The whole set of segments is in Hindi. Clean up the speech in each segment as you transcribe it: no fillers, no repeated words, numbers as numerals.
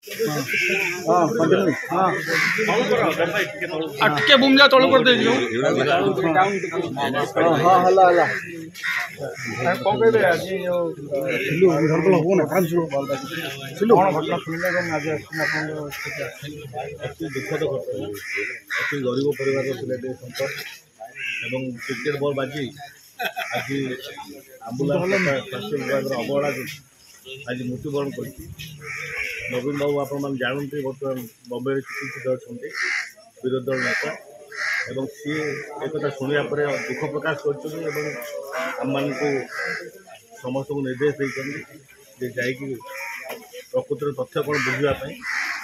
हाँ कंटिन्यू हाँ अटके बुमजा तौल कर दे हाँ हल्ला हल्ला कौन कहते हैं आज जो सिल्लू घर को हो ना काम शुरू सिल्लू कौन घटना सुनने को आज अपन अति दुखद घटना अति गरीब परिवार पिलाटे संपर्क एवं क्रिकेट बॉल बाजी आज आंबुलांस स्वास्थ्य विभाग अवहेला आज मृत्युवरण कर नवीन बाबू आपण जानते बर्तमान बम्बे चिकित्सित अच्छा विरोधी दल नेता एवं सी एक शुणा पर दुख प्रकाश कर समस्त को निर्देश देते जाकि प्रकृतिर तथ्य कौन बुझापी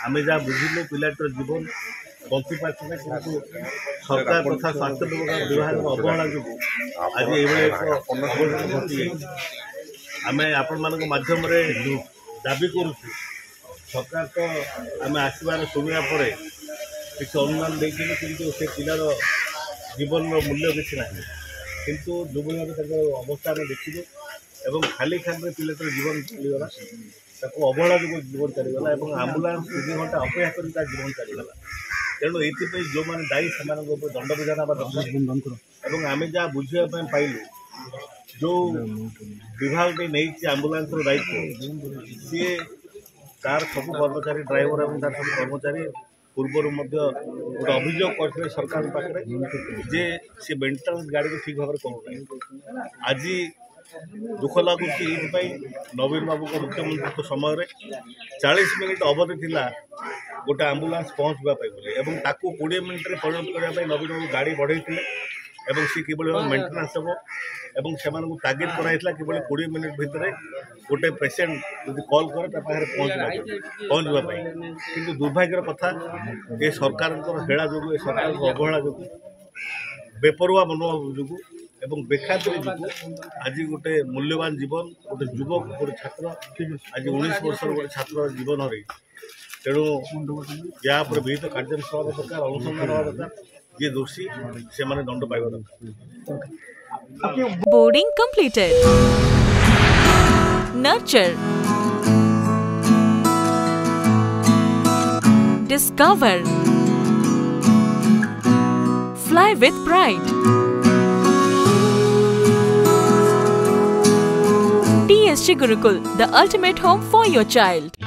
आम जहाँ बुझिले पिलाटर जीवन बंची पार्थे कि सरकार तथा स्वास्थ्य विभाग अवहेला जो आज ये घटी आम आपण मान मध्यम दाबी करूँ सरकार तो आम आसबार शुणा पर किसी अनुमान देखिए कि से पिलार जीवन मूल्य किसी ना किंतु जो भाव अवस्था आम देखिए एवं खाली खाली पिलाटर जीवन चलीगला अवहेला जो जीवन चलीगला आंबुलांस 3 घंटा अपेक्षा कर जीवन चलीगला तेणु ये जो मैंने दायी से दंड विधान और आम जहाँ बुझापी पाइलु जो विभाग नहीं आंबुलांस दायित्व सी तार सब कर्मचारी ड्राइवर और तार सब कर्मचारी पूर्वर गोटे अभियोग करते सरकार पाखे जे सी मेन्टेनान्स गाड़ी को ठीक भाव करूना आज दुख लगुच नवीन बाबू को मुख्यमंत्री समय 40 मिनिट अवधि थिला गोटे आंबुलांस पहुँचवाई बोली 20 मिनिट परिणत करने नवीन बाबू गाड़ी बढ़ई एवं सी कि मेन्टेनान्स हम एवं से तागिद कराइला कि 20 मिनिट भितर गोटे पेसेंट जो कॉल करे पाखे पहुँचवाई कि दुर्भाग्यर कथा ये सरकार हेड़ा जो सरकार अवहेला जो बेपरुआ मनोभाव जो एवं बेखातिर जो आज गोटे मूल्यवान जीवन गोटे युवक गोटे छात्र आज 19 वर्ष गोटे छात्र जीवन हर तेणु या विहित कार्यानुष्ठान दरकार अनुसंधान हवा दरकार ये दोषी से माने दंड पाइबा दरकार। Boarding completed. Nurture. Discover. Fly with pride. TSG Gurukul, the ultimate home for your child.